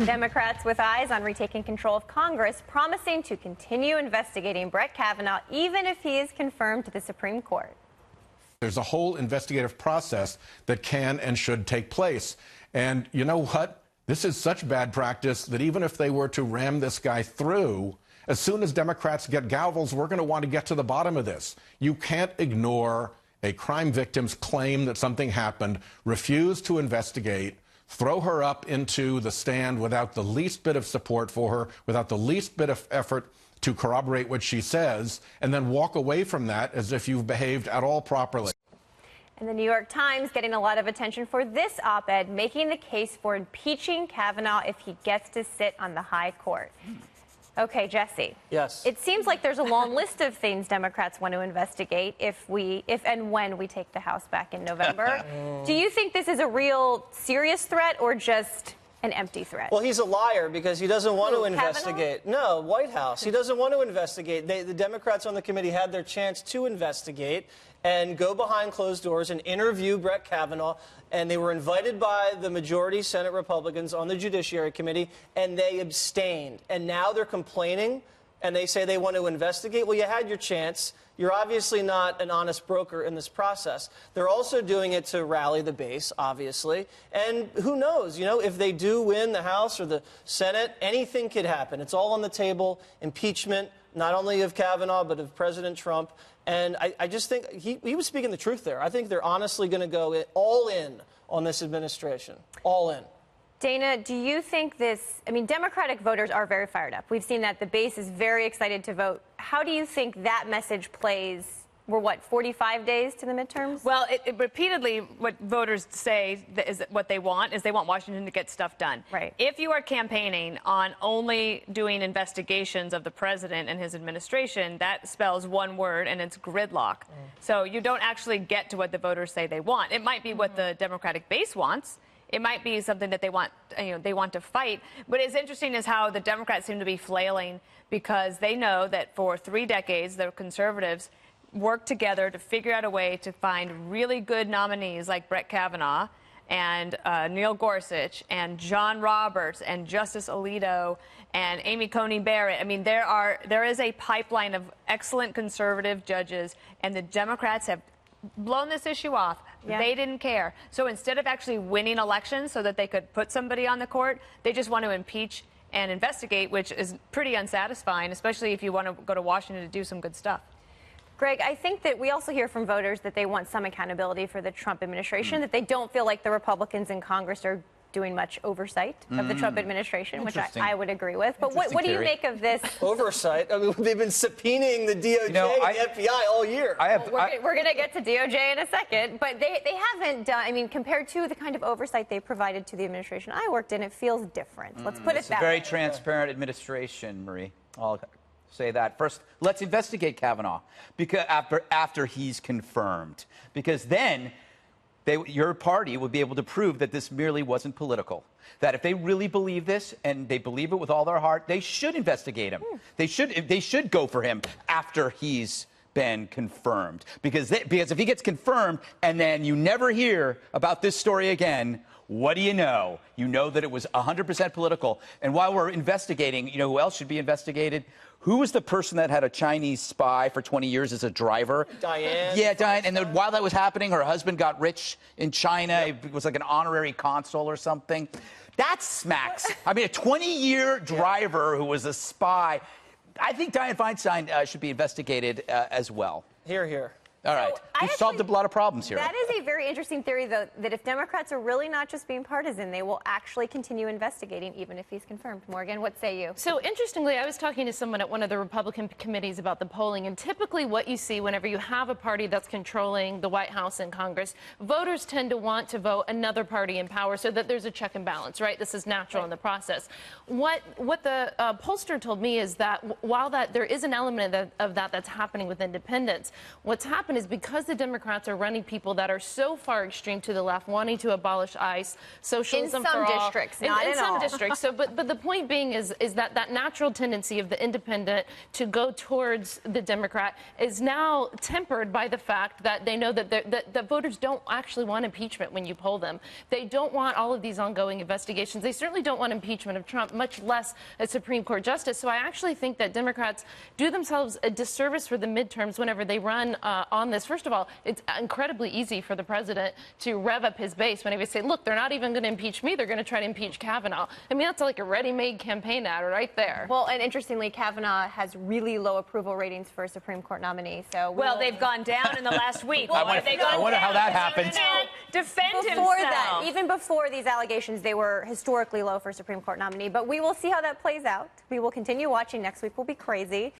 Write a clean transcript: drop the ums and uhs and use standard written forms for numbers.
Democrats with eyes on retaking control of Congress, promising to continue investigating Brett Kavanaugh even if he is confirmed to the Supreme Court. There's a whole investigative process that can and should take place. And you know what? This is such bad practice that even if they were to ram this guy through, as soon as Democrats get gavels, we're going to want to get to the bottom of this. You can't ignore a crime victim's claim that something happened, refuse to investigate, throw her up into the stand without the least bit of support for her, without the least bit of effort to corroborate what she says, and then walk away from that as if you've behaved at all properly. And the New York Times getting a lot of attention for this op-ed, making the case for impeaching Kavanaugh if he gets to sit on the high court. Okay, Jesse. Yes. It seems like there's a long list of things Democrats want to investigate if and when we take the House back in November. Do you think this is a real serious threat or just an empty threat? Well, he's a liar because he doesn't want to investigate. Kavanaugh? No, White House. He doesn't want to investigate. The Democrats on the committee had their chance to investigate and go behind closed doors and interview Brett Kavanaugh. And they were invited by the majority Senate Republicans on the Judiciary Committee, and they abstained. And now they're complaining, and they say they want to investigate. Well, you had your chance. You're obviously not an honest broker in this process. They're also doing it to rally the base, obviously. And who knows, if they do win the House or the Senate, anything could happen. It's all on the table. Impeachment, not only of Kavanaugh, but of President Trump. And I just think he was speaking the truth there. I think they're honestly going to go all in on this administration. All in. Dana, do you think Democratic voters are very fired up. We've seen that the base is very excited to vote. How do you think that message plays? We're, 45 days to the midterms? Well, repeatedly, what voters say is that what they want is they want Washington to get stuff done. Right. If you are campaigning on only doing investigations of the president and his administration, that spells one word, and it's gridlock. So you don't actually get to what the voters say they want. It might be what the Democratic base wants. It might be something that they want to fight. But it's interesting is how the Democrats seem to be flailing because they know that for 3 decades, the conservatives worked together to figure out a way to find really good nominees like Brett Kavanaugh and Neil Gorsuch and John Roberts and Justice Alito and Amy Coney Barrett. I mean, there is a pipeline of excellent conservative judges, and the Democrats have blown this issue off. Yeah. They didn't care. So instead of actually winning elections so that they could put somebody on the court, they just want to impeach and investigate, which is pretty unsatisfying, especially if you want to go to Washington to do some good stuff. Greg, I think that we also hear from voters that they want some accountability for the Trump administration, that they don't feel like the Republicans in Congress are doing much oversight of the Trump administration, which I would agree with. But what do you make of this? Oversight? I mean, they've been subpoenaing the DOJ and the FBI all year. We're going to get to DOJ in a second, but they haven't done, compared to the kind of oversight they provided to the administration I worked in, it feels different. Let's put it that way. It's a very transparent administration, Marie. I'll say that. First, let's investigate Kavanaugh because after he's confirmed, because then your party would be able to prove that this merely wasn't political. That if they really believe this and they believe it with all their heart, they should investigate him. They should go for him after he's been confirmed. Because if he gets confirmed and then you never hear about this story again, what do you know? You know that it was 100% political. And while we're investigating, who else should be investigated? Who was the person that had a Chinese spy for 20 years as a driver? Diane. Yeah, Diane. And then while that was happening, her husband got rich in China. Yep. It was like an honorary consul or something. That smacks. A 20-year driver who was a spy. I think Dianne Feinstein should be investigated as well. Hear, hear. All right. We've solved a lot of problems here. That is a very interesting theory, though, that if Democrats are really not just being partisan, they will actually continue investigating, even if he's confirmed. Morgan, what say you? So, interestingly, I was talking to someone at one of the Republican committees about the polling, and typically what you see whenever you have a party that's controlling the White House and Congress, voters tend to want to vote another party in power so that there's a check and balance, right? This is natural in the process. What the pollster told me is that while there is an element of that that's happening with independents, what's happening happen is because the Democrats are running people that are so far extreme to the left, wanting to abolish ICE, socialism in some for all. districts, not in in some all. districts. So, but the point being is that natural tendency of the independent to go towards the Democrat is now tempered by the fact that they know that voters don't actually want impeachment when you poll them. They don't want all of these ongoing investigations. They certainly don't want impeachment of Trump, much less a Supreme Court justice. So I actually think that Democrats do themselves a disservice for the midterms whenever they run on this. First of all, it's incredibly easy for the president to rev up his base whenever they say, look, they're not even going to impeach me. They're going to try to impeach Kavanaugh. I mean, that's like a ready-made campaign ad right there. Well, and interestingly, Kavanaugh has really low approval ratings for a Supreme Court nominee. So well, they've gone down in the last week. I wonder how that happened. Defend before himself. that, even before these allegations, they were historically low for a Supreme Court nominee. But we will see how that plays out. We will continue watching. Next week will be crazy.